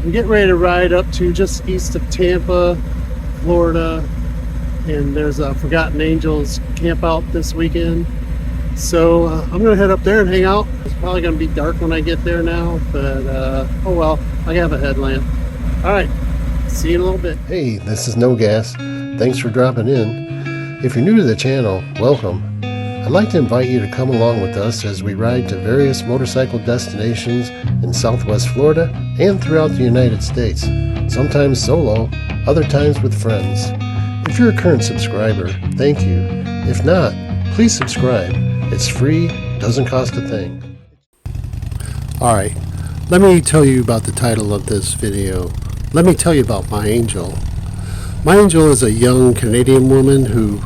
I'm getting ready to ride up to just east of Tampa, Florida, and there's a Forgotten Angels camp out this weekend. So I'm gonna head up there and hang out. It's probably gonna be dark when I get there now, but oh well, I have a headlamp. All right, see you in a little bit. Hey, this is No Gas. Thanks for dropping in. If you're new to the channel, welcome. I'd like to invite you to come along with us as we ride to various motorcycle destinations in Southwest Florida and throughout the United States. Sometimes solo, other times with friends. If you're a current subscriber, thank you. If not, please subscribe. It's free, doesn't cost a thing. Alright, let me tell you about the title of this video. Let me tell you about my angel. My angel is a young Canadian woman who,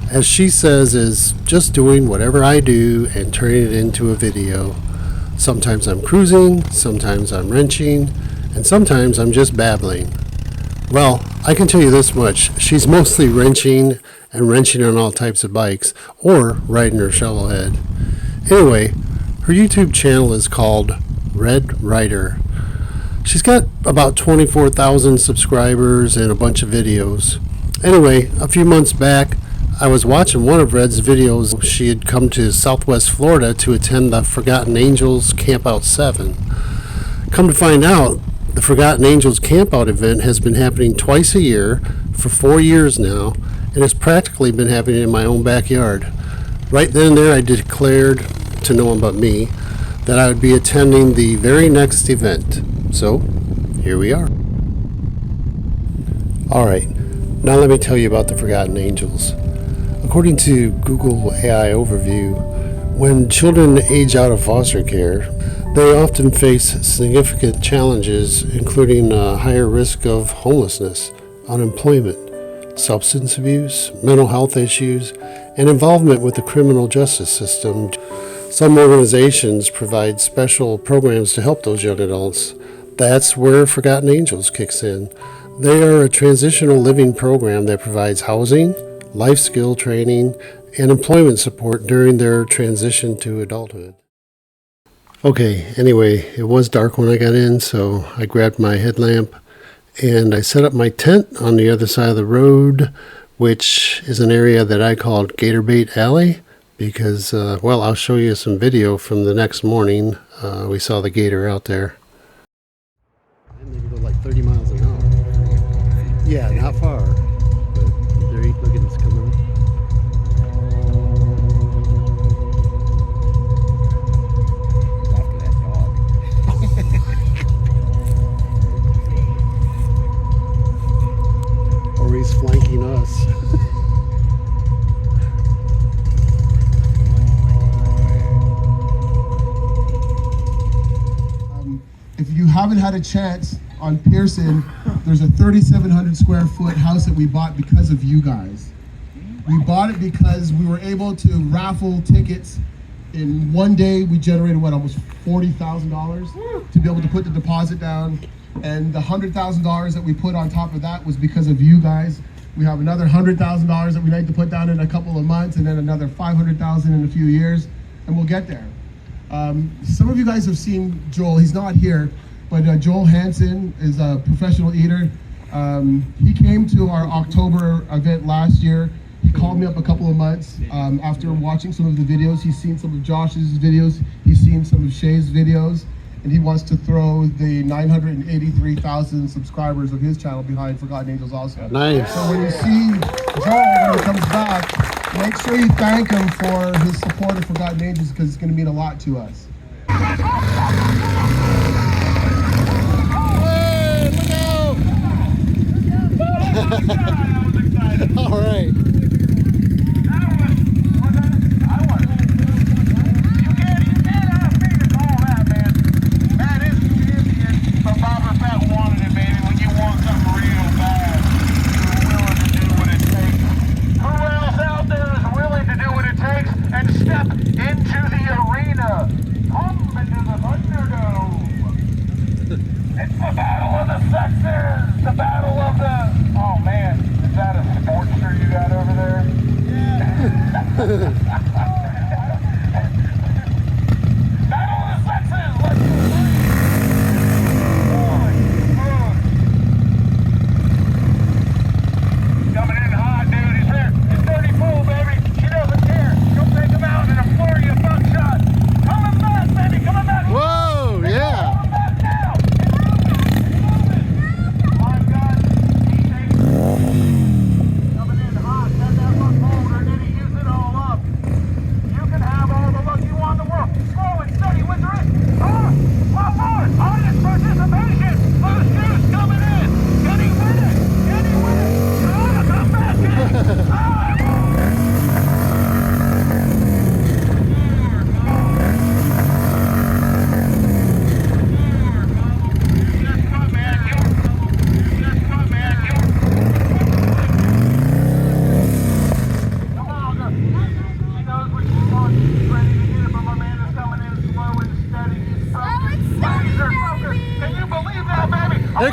as she says, is just doing whatever I do and turning it into a video. Sometimes I'm cruising, sometimes I'm wrenching, and sometimes I'm just babbling. Well, I can tell you this much, she's mostly wrenching and wrenching on all types of bikes, or riding her shovel head. Anyway, her YouTube channel is called Red Rider. She's got about 24,000 subscribers and a bunch of videos. Anyway, a few months back, I was watching one of Red's videos. She had come to Southwest Florida to attend the Forgotten Angels Campout 7. Come to find out, the Forgotten Angels Campout event has been happening twice a year for 4 years now, and it's practically been happening in my own backyard. Right then and there, I declared to no one but me that I would be attending the very next event. So, here we are. Alright, now let me tell you about the Forgotten Angels. According to Google AI Overview, when children age out of foster care, they often face significant challenges, including a higher risk of homelessness, unemployment, substance abuse, mental health issues, and involvement with the criminal justice system. Some organizations provide special programs to help those young adults. That's where Forgotten Angels kicks in. They are a transitional living program that provides housing, life skill training, and employment support during their transition to adulthood. Okay, anyway, it was dark when I got in, so I grabbed my headlamp and I set up my tent on the other side of the road, which is an area that I called Gator Bait Alley because, well, I'll show you some video from the next morning. We saw the gator out there. And they could go like 30 miles an hour. Yeah, not far. Look at this coming up. After that dog. Or he's flanking us. If you haven't had a chance on Pearson, there's a 3,700 square foot house that we bought because of you guys. We bought it because we were able to raffle tickets. In one day, we generated almost $40,000 to be able to put the deposit down. And the $100,000 that we put on top of that was because of you guys. We have another $100,000 that we need to put down in a couple of months, and then another $500,000 in a few years, and we'll get there. Some of you guys have seen Joel. He's not here, but Joel Hansen is a professional eater. He came to our October event last year. He called me up a couple of months after watching some of the videos. He's seen some of Josh's videos. He's seen some of Shay's videos, and he wants to throw the 983,000 subscribers of his channel behind Forgotten Angels also. Nice. So when you see Joel, when he comes back, make sure you thank him for his support of Forgotten Angels because it's going to mean a lot to us. All right. It's the battle of the sexes! The battle of the... Oh man, is that a Sportster you got over there? Yeah. Battle of the sexes! Let's go!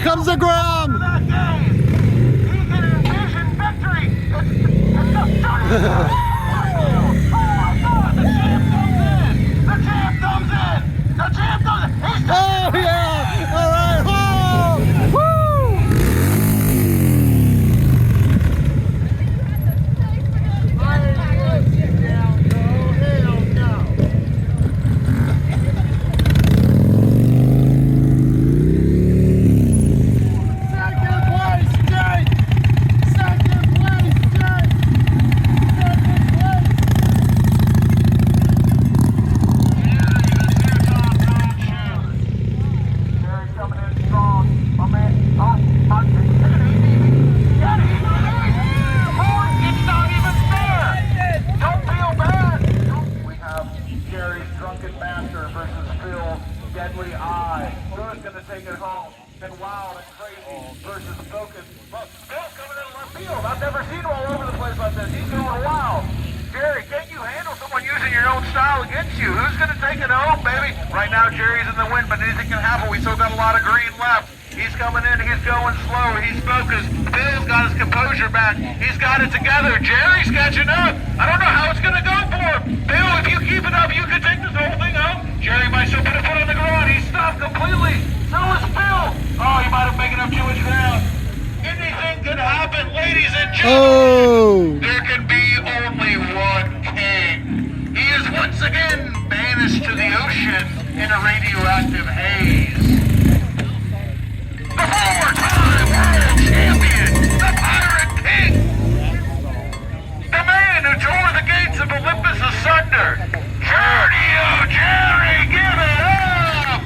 comes the Grom! That game. He can envision victory. It's the starting. Oh my God! The champ comes in. The champ comes in. The champ comes in. He's Oh yeah! All right! Oh! Woo! I've never seen him all over the place like this. He's going wild. Jerry, can't you handle someone using your own style against you? Who's going to take it home, baby? Right now, Jerry's in the wind, but anything can happen. We still got a lot of green left. He's coming in. He's going slow. He's focused. Bill's got his composure back. He's got it together. Jerry's catching up. I don't know how it's going to go for him. Bill, if you keep it up, you can take this whole thing home. Jerry might still put a foot on the ground. He's stopped completely. So is Bill. Oh, he might have taken up too much ground. Anything could happen, ladies and gentlemen. There can be only one king. He is once again banished to the ocean in a radioactive haze. The four-time world champion, the Pirate King, the man who tore the gates of Olympus asunder. Journey, oh Jerry, give it up!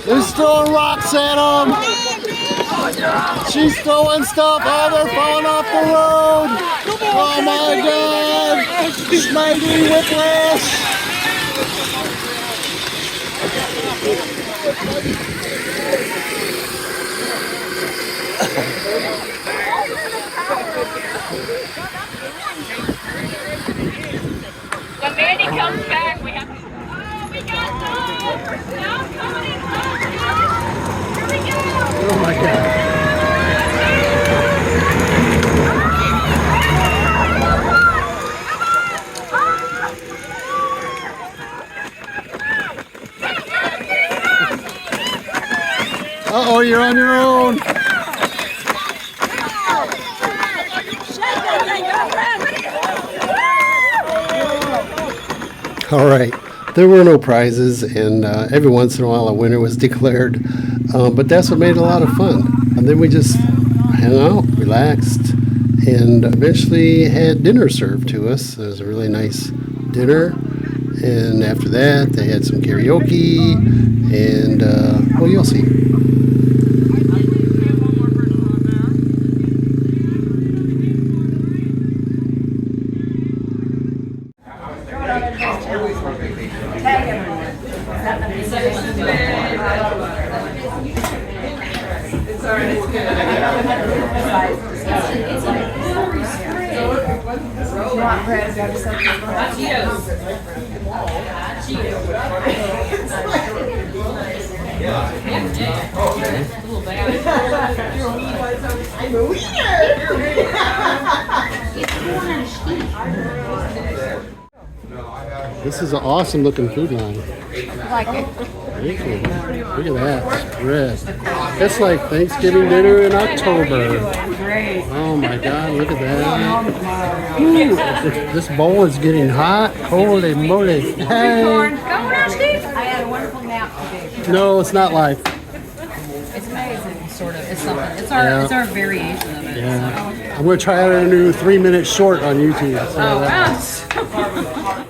They're throwing rocks at them. She's throwing stuff. Oh, they're falling off the road. Oh my God. Schmighty whiplash. When Mandy comes back, we have to. Oh, we got those! Now coming in home, here we go! Oh my God. Uh-oh, you're on your own. All right, there were no prizes, and every once in a while a winner was declared, but that's what made it a lot of fun. And then we just hung out, relaxed, and eventually had dinner served to us. It was a really nice dinner, and after that they had some karaoke, and well, you'll see. This is an awesome looking food line. Like it. Thank you. Look at that spread. It's like Thanksgiving dinner in October. Great. Oh my God, look at that. Ooh, this bowl is getting hot. Holy moly. Hey. Go now, Steve. I had a wonderful nap today. No, it's not life. It's amazing, sort of. It's something. It's our variation of it. Yeah. I'm going to try out a new 3-minute short on YouTube. So Oh, wow.